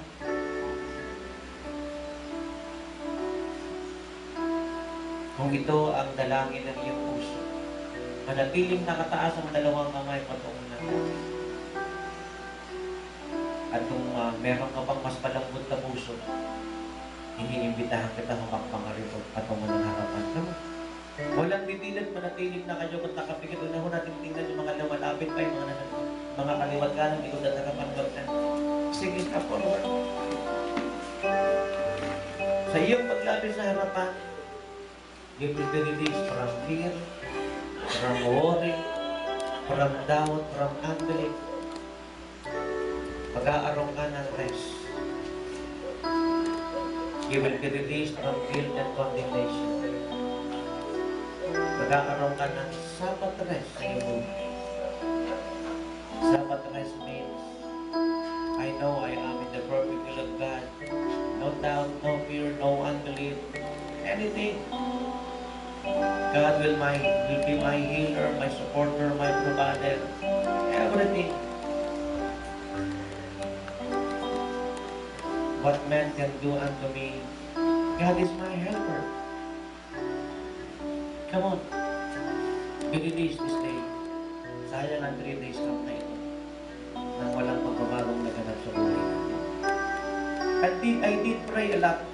Kung ito ang dalangin ng iyong puso, manatiling nakataas ang dalawang kamay patungo ng langit. At kung meron ka pang mas malambot na puso, iniimbitahan kita humakpangarito patungo ng harapan. Come on. Walang bitilan, manatiling na kayo kung nakapikit. Una ho natin tingnan yung mga lumalapit pa, yung mga kaliwat ka ng likod at nakapanggot na. Sige, stop forward. Sa iyong paglapit sa harapan, you will be released from fear, from worry, from doubt, from unbelief. Mag-aarong ka ng rest. You will be released from guilt and condemnation. Mag-aarong ka ng Sabbath rest sa iyong buhay. Sabbath rest means, I know I am in the perfect will of God. No doubt, no fear, no unbelief, anything. God will be my healer, my supporter, my provider, everything. What man can do unto me, God is my helper. Come on, be released this day. Sayang ang 3 days camp na ito nang walang pagbabagong naganap sa buhay natin. I did pray a lot.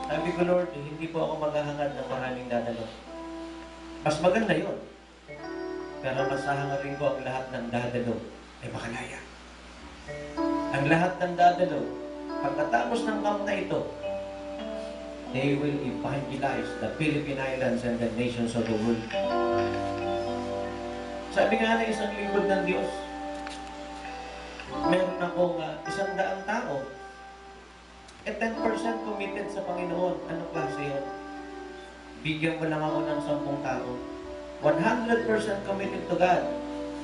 Sabi ko, Lord, hindi po ako maghahangad ng maraming dadalo. Mas maganda yun. Pero mas hahangarin ko ang lahat ng dadalo ay makalaya. Ang lahat ng dadalo, pagkatapos ng camp na ito, they will evangelize the Philippine Islands and the nations of the world. Sabi nga na isang lingkod ng Diyos, meron akong 100 tao. 10% committed sa Panginoon. Anong klase yun? Bigyan mo lang ako ng 10 tao. 100% committed to God.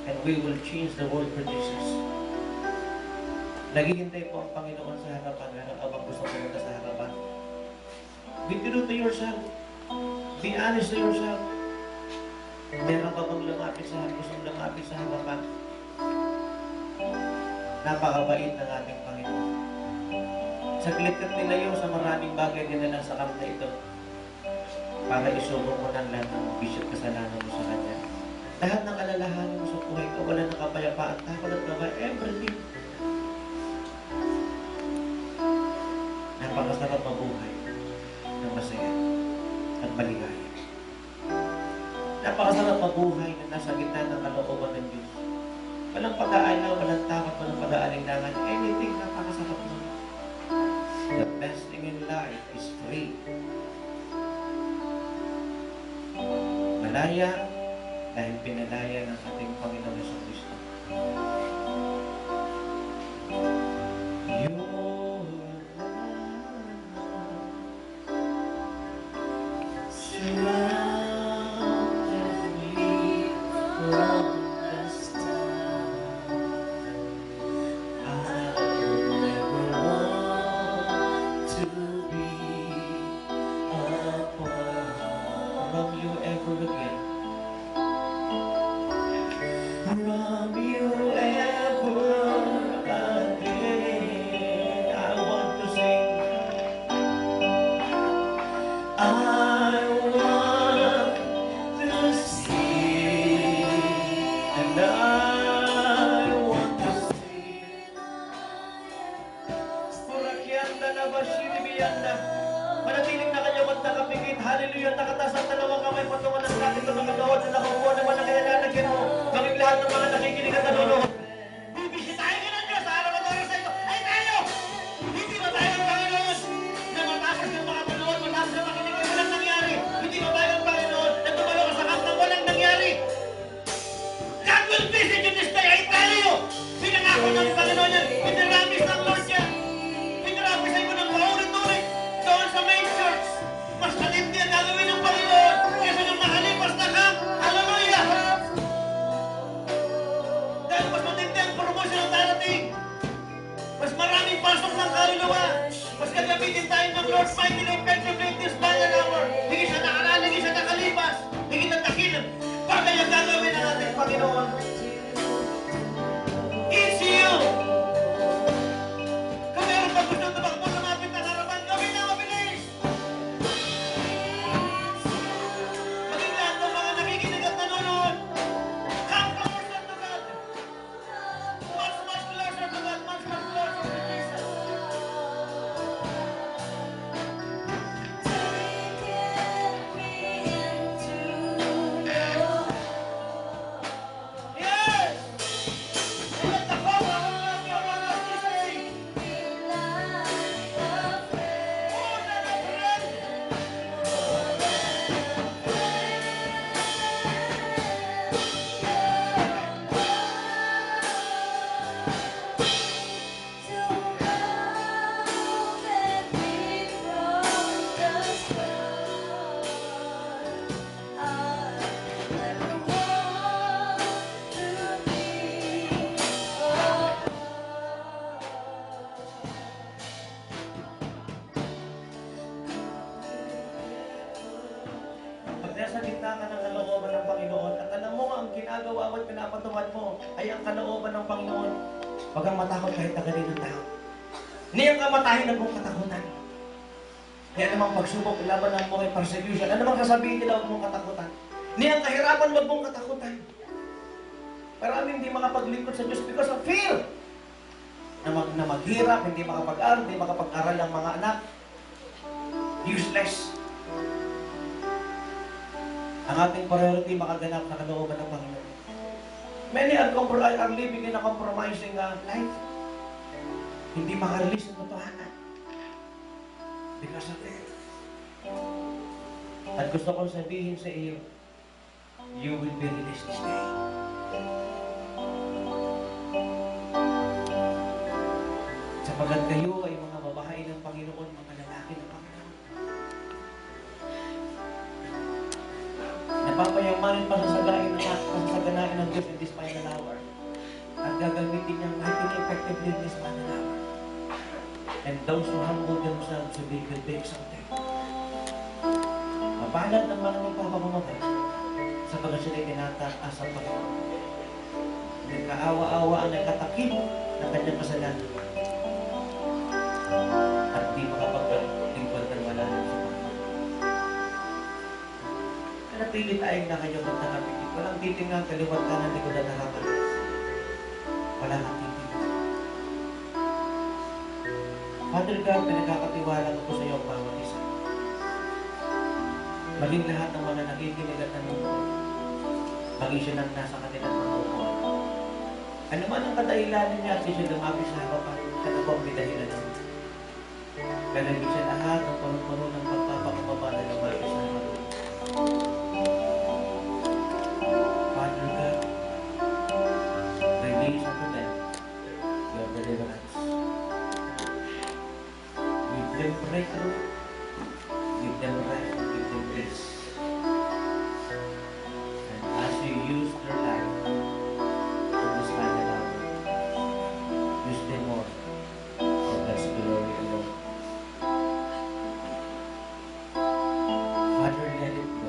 And we will change the world for Jesus. Naghihintay po ang Panginoon sa harapan. Meron ka bang gusto pumunta sa harapan? Be true to yourself. Be honest to yourself. Meron ka bang gustong lumapit sa harapan? Napakabait ng ating Panginoon. Saglit kang nilayo sa maraming bagay din na sa kamp na ito para isubok mo ng lahat ng bisyot kasalanan mo sa Kanya. Lahat ng alalahanin mo sa buhay ko, wala ng kapayapaan, takot at gabay, everything. Napakasarap mabuhay ng masaya at maligaya. Napakasarap mabuhay na nasa gitna ng kalooban ng Diyos. Walang pag-aalaw, walang takot, walang pag-aalinlangan. Anything, napakasarap mo. The best thing in life is free. Malaya dahil pinalaya ng ating Panginoon Jesucristo. Your love surrounded me from the start. I will never want to be apart from you ever again. From you ever again. I want to sing. I want to sing. And I want to sing. Purakyanda na Bashiribiyanda. Manatiling na kanyang at nakapigit. Hallelujah. Nakataas ang dalawang kamay. Patungan ng natin ito ng kagawad na nakukuha naman ang kaya lalagyan mo. Kaming lahat ng mga nakikinig at nanonood. Bibisitahin ka ng Diyos sa araw at oras sa ito. Ay tayo! Hindi ba tayo ang Panginoon na matapos ng mga manood, matapos ng makinig ay walang nangyari? Hindi ba tayo ang Panginoon na tumalo ka sa kamp ng walang nangyari? God will visit you this day. Ay tayo! Pinangako ng Panginoon yan. Pinaramis ng Lord yan. Pinaramis ay mo ng paulit-ulit doon sa main church. Mas matindi ang gagawin ng Panginoon kaysa ng nakalipas na camp. Hallelujah! Dahil mas matindi ang promotion ng darating. Mas maraming pasok ng kaluluwa. Mas gagamitin tayo ng Lord's mighty name effectively in this final hour. Higit siya nakaraan, higit siya nakalipas. Higit ang dakilan. Bagay ang gagawin ng ating Panginoon. It's you! Kung meron pa gusto tumakbo lumapit ng harapan, gawin na mabilis! Maging lahat ng mga nakikinig at nanonood, come closer to God! Much closer to God, much closer to Jesus! Yes! Let the power of your Lord this day! More than a friend! Pag nasa gitna ka ng kalooban ng Panginoon at alam mo ang ginagawa mo at pinapatupad mo ay ang kalooban ng Panginoon, huwag kang matakot kahit na galing ng tao. Hindi ang kamatahin ng buong katakutan. Hindi anumang pagsubok, laban ng buhay, persecution, anumang sasabihin nila, huwag mong katakutan. Hindi ang kahirapan, huwag mong katakutan. Marami hindi makapaglingkod sa Diyos because of fear. Na maghirap, hindi makapag-aral, hindi makapag-aral ang mga anak. Useless. Ang ating priority makaganap na kalooban ng Panginoon. Many are living in a compromising life. Hindi makarelease ng totohanan. Because of it. At gusto kong sabihin sa iyo, you will be released this day. Sapagat kayo ay mga babae ng Panginoon, mga lalaki ng Panginoon. Napapayamanin pa sa saganain ng Diyos in this final hour. At gagamitin niyang mightily effectively in this final hour. And those who humble themselves will be exalted. Mapalad ng mga nagpapamamatay sapagat sila'y tinataas ang Panginoon. Nagkaawa-awa ang nagkatakip ng kanyang kasalanan. At di makapaglingkod ng malalim sa Panginoon. Nanatili tayong nakayong magkakapigit. Walang titingang kaliwat ka ng likod at harapan. Wala kang titingang. Father God, pinagkakatiwala ko po sa iyo ang bawat isa. Maging lahat ng mga nakikinig at nanonood. Maging siya nang nasa kanilang mga upuan. Ano man ang kadahilanan niya at siya lumapit sa harapan, siya na po ang bidahilan naman. Kalagin siya lahat ng punong-puno ng pagpapakumbaba na lumapit sa harapan. Father God, release unto them your deliverance. Give them breakthrough, give them rest, give them peace. And as you use their life in this final hour, use them more for God's glory alone. Father, let it go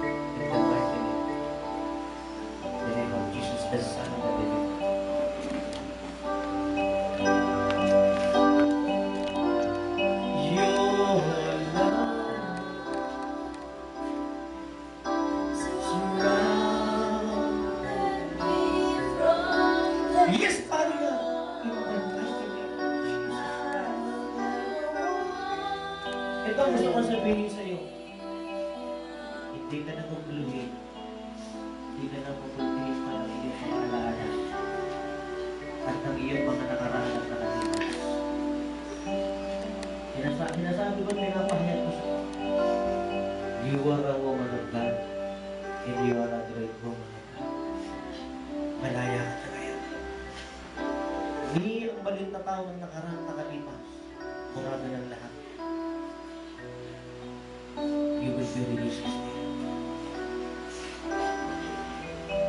in the mighty name, the name of Jesus, the Son of the living God. Your love surrounded me from the yes, Father God, in the mighty name of Jesus. Ito ang gusto ko sabihin sa iyo. Hindi ka na maguluhin. Hindi ka na pupultihin pa ng iyong mga alaala at ng iyong mga nakaraan at nakalipas. Sinasabi ko, pinapahayag ko sa iyo. You are a woman of God and you are a great woman of God. Malaya ka na ngayon. Hindi ang balit na tao ng nakaraan nakalipas. Murado ng lahat. You will be released this day.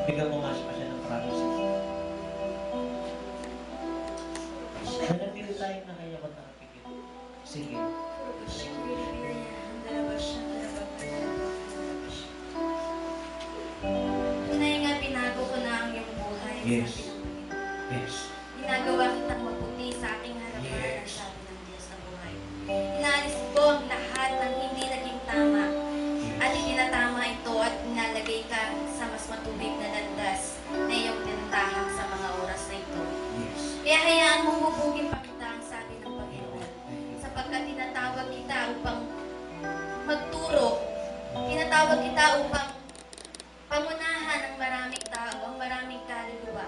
Bigyan mo nga siya ng promise. Nanatili tayo na kaya ba't nakapigil? Sige. Tunay nga binago ko na ang iyong buhay. Yes. Sabi ng Panginoon. Yes. Ginagawa kitang maputi sa aking harapan, Yes. sabi ng Diyos na buhay. Inaalis ko ang lahat ng hindi naging tama at itinatama ito at inalagay ka sa mas matubig na landas na iyong tinatahak sa mga oras na ito. Yes. Kaya hayaan mong hubugin pa kita ang sabi ng Panginoon. Sapagkat tinatawag kita upang magturo, tinatawag kita upang pangunahan ng maraming tao, ang maraming kaluluwa.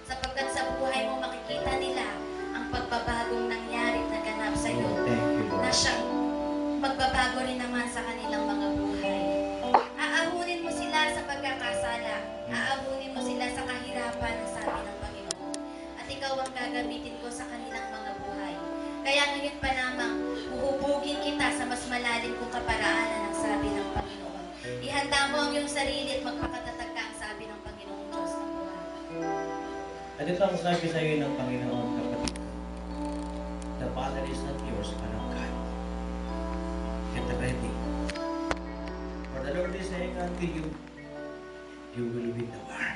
Sapagkat sa buhay mo makikita nila ang pagbabagong nangyari na ganap sa iyo, Thank you, na Lord. siyang magbabago rin naman sa kanilang mga buhay. Aahunin mo sila sa pagkakasala, aahunin mo sila sa kahirapan, ang sabi ng Panginoon. At ikaw ang gagamitin ko sa kanilang mga buhay. Kaya ngayon pa lamang, huhubugin kita sa mas malalim kong kaparaanan, ang sabi ng Panginoon. Ihanda mo ang iyong sarili at magpakatatag ka, ang sabi ng Panginoong Diyos ng buhay. At ito ang sabi sa iyo ng Panginoon, kapatid. The battle is not yours, but of God. Get ready. For the Lord is saying unto you, you will win the war.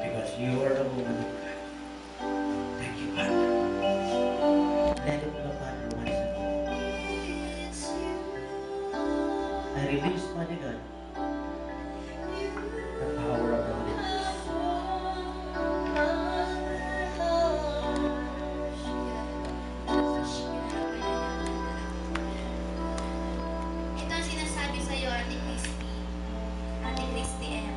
Because you are the woman of God. Thank you, Father. Let it go, Father, once again. I release, Father God, the power of the Holy Ghost. Ito ang sinasabi sa iyo, Ate Christy. Ate Christy M.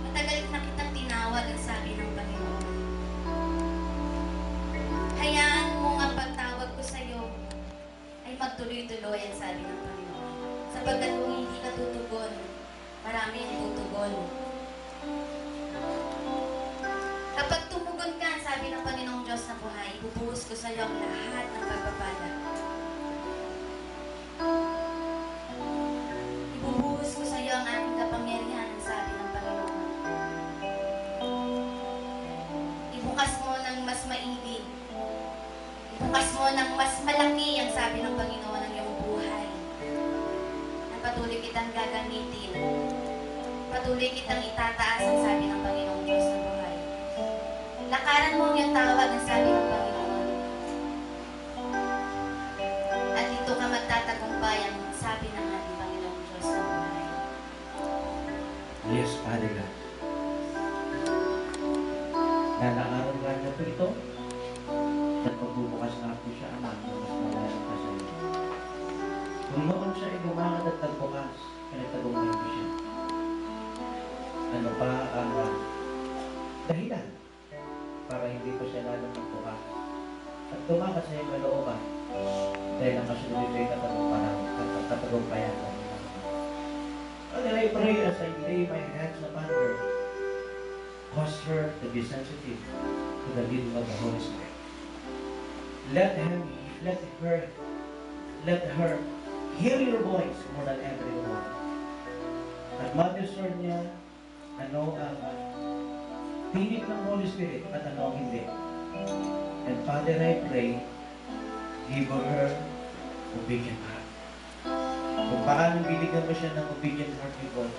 Matagal na kitang tinawag, ang sabi ng Panginoon. Hayaan mo ang pagtawag ko sa iyo ay magtuloy-tuloy, ang sabi ng Panginoon. Sapagkat kung hindi ka tutugon, marami ang tutugon. Kapag tumugon ka, sabi sabi ng Panginoong Diyos na buhay, ibubuhos ko sa iyo ang lahat ng pagpapala. Ibubuhos ko sa iyo ang aking kapangyarihan, ang sabi ng Panginoon. Ibukas mo ng mas maigi. Ibukas mo ng mas malaki, ang sabi ng Panginoon, ang iyong buhay. Na patuloy kitang gagamitin. Patuloy kitang itataas, ang sabi ng Panginoong Diyos na buhay. Lakaran mo ang iyong tawag, ang sabi ng Panginoon. At dito ka magtatagumpay, ang sabi ng ating Panginoong Diyos na buhay. Yes, Father God. Nalaaral nga niya po ito. At pagbubukas na po siya, Ama, na mas malalim pa sa iyo. Kung noon siya ay lumakad at tagbukas, pinagtagumpay ko siya. Ano pa ang dahilan para hindi ko siya lalong magbukas? At tumakas sa iyong kalooban dahil ang kasunod ito ay katagumpayan ko. And I pray as I lay my hands upon her, cause her to be sensitive to the leading of the Holy Spirit. Let her hear your voice more than everyone. At ma-discern niya ano ang tinig ng Holy Spirit at ano ang hindi. And Father, I pray, give her obedient heart. Kung paano binigyan mo siya ng obedient heart, God,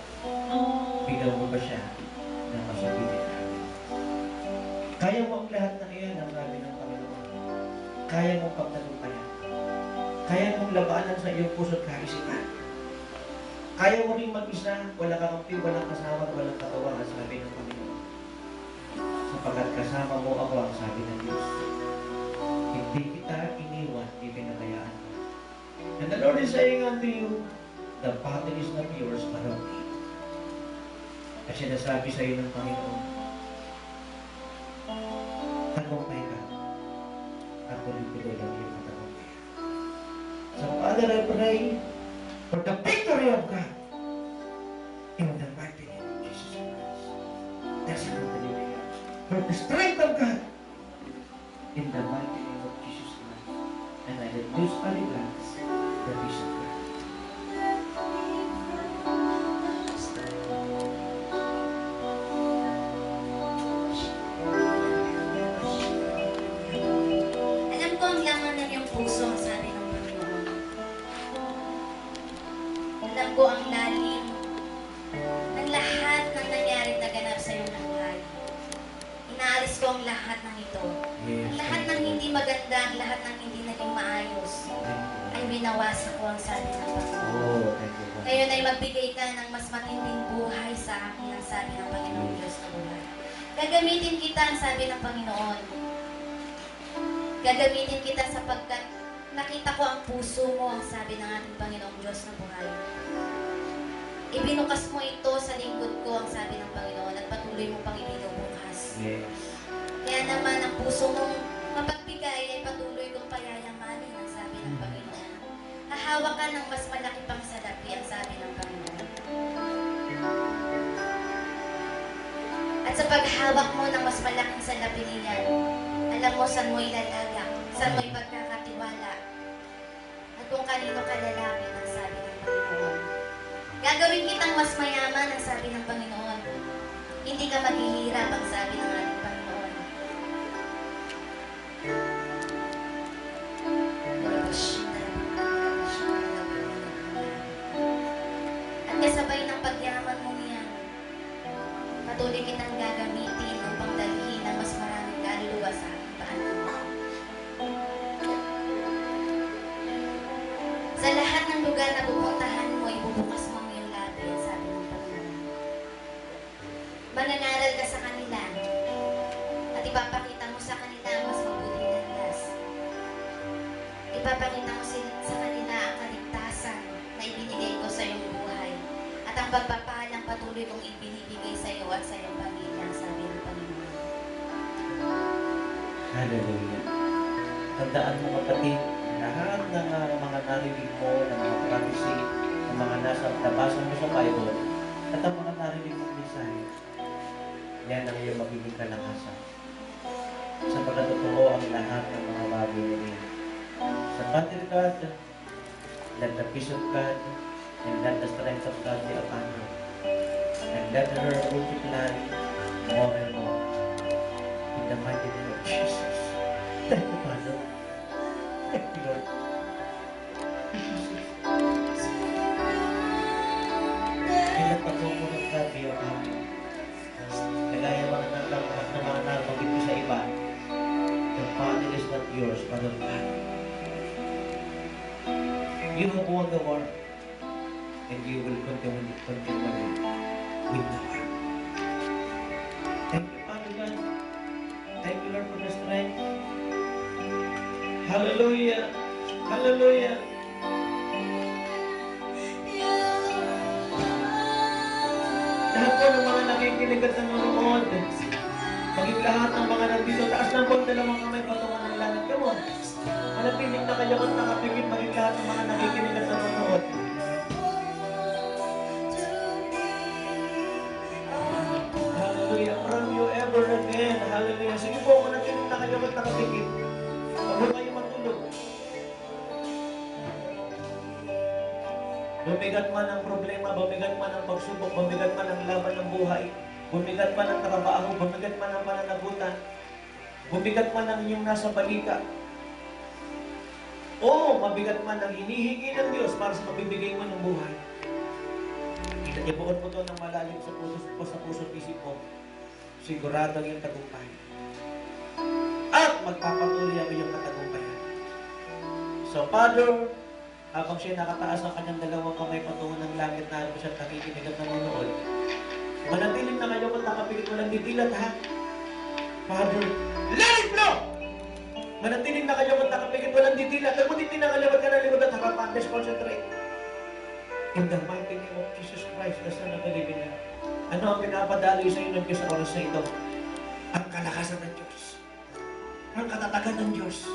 bigyan mo ba siya ng mas obedient heart? Kaya mo ang lahat ng iyan, ang sabi ng Panginoon. Kaya mong pagtagumpayan. Kaya mong labanan sa iyong puso't kaisipan. Kaya mo rin mag-isa, wala kang kampi, walang kasama, walang katawa, ang sabi ng Panginoon. Sapagkat kasama mo ako, ang sabi ng Diyos. Hindi kita iniwan, hindi pinakayaan ka. And the Lord is saying unto you, the battle is not yours, but of me. Kasi nasabi sa iyo ng Panginoon, tagumpay ka. Ako rin pituloy ang iyong katagumpay. So Father, I pray for the victory of God in the mighty name of Jesus Christ. That's how we believe it. For the strength of God in the mighty name of Jesus Christ. And I let loose my hands, the peace of God. Alam ko ang laman ng iyong puso, ang sabi ng Panginoon. Alam ko ang lalim ng lahat ng nangyaring naganap sa iyong buhay. Inaalis ko ang lahat ng ito. Ang lahat ng hindi maganda, ang lahat ng hindi naging maayos, ay binawasan ko, ang sabi ng Panginoon. Oh, thank you, God. Ngayon ay magbigay ka ng mas matinding buhay sa akin, ang sabi ng Panginoon Diyos na buhay. Gagamitin kita, ang sabi ng Panginoon. Gagamitin kita sapagkat nakita ko ang puso mo, ang sabi ng ating Panginoong Diyos na buhay. Ibinukas mo ito sa lingkod ko, ang sabi ng Panginoon, at patuloy mo pang ibinubukas. Yes. Kaya naman ang puso mong mapagbigay ay patuloy kong payayamanin, ang sabi ng Panginoon. Hahawak ka ng mas malaki pang salapi, ang sabi ng Panginoon. At sa paghawak mo ng mas malaking salapi niyan, alam mo saan mo ilalagak, saan mo ipagkakatiwala, at kung kanino ka lalapit, ang sabi ng Panginoon. Gagawin kitang mas mayaman, ang sabi ng Panginoon. Hindi ka maghihirap, ang sabi ng ating Panginoon. At kasabay ng pagyaman mo niyan, patuloy kitang gagamitin upang dalhin ang mas maraming kaluluwa sa aking paanan. Sa lahat ng lugar na pupuntahan mo, ibubukas mo ang iyong labi, ang sabi ng Panginoon. Mananaral ka sa kanila at ipapakita mo sa kanila ang mas mabuting landas. Ipapakita mo sa kanila ang kaligtasan na ibinigay ko sa iyong buhay at ang pagpapalang patuloy kong ibinibigay sa iyo at sa iyong pamilya, ang sabi ng Panginoon. Hallelujah. Tandaan mo, kapatid, lahat ng mga narinig mo, ng mga prophecy, ng mga nabasa mo sa Bible, at ang mga narinig mong mensahe, yan ang iyong magiging kalakasan. sa pagkatotoo ang lahat ng mga bagay na rin. Sa Father God, let the peace of God and let the strength of God be upon her. And let her multiply more and more. In the mighty name of Jesus. Thank you, Father. Thank you, Lord. Kailan pa po mo ng God be upon you? Kagaya mga naglakuhat na mga nabagit ko sa iba, the Father is not yours, but of God. You have won the war, and you will continue with the war. Thank you, Father God. Thank you, Lord, for the strength. Hallelujah. Hallelujah. Lahat po ng mga nakikinig at nanonood, maging lahat ng mga nandito, taas ng po dalawang kamay patungan ng langit. Come on. Manatiling na kayo at nakapigit, maging lahat ng mga nakikinig at nanonood. Hallelujah. From you ever again. Hallelujah. Sige po, manatiling na kayo at nakapigit. Huwag mo kayo matulog. Bumigat man ang problema, bumigat man ang pagsubok, bumigat man ang laban ng buhay, bumigat man ang trabaho, bumigat man ang pananagutan, bumigat man ang inyong nasa balika, o mabigat man ang hinihingi ng Diyos para sa mabibigay mo ng buhay. Ibuon mo ito ng malalim sa puso at isip mo, sigurado ang iyong tagumpay. At magpapatuloy ang iyong katagumpayan. So, Father, habang siya nakataas ng kanyang dalawang kamay patungo ng langit na ano siya nakikinig at nanonood, manatiling na kayo kung nakapigit mo lang didilat, ha? Father, let it flow! Manatiling na kayo kung nakapigit mo lang didilat, at kung hindi nakaliwat ka na likod at harapantes, concentrate. In the mighty name of Jesus Christ, the Son of the Living God. Ano ang pinapadaloy sa inyo ng Diyos sa oras na ito? Ang kalakasan ng Diyos. Ang katatagan ng Diyos.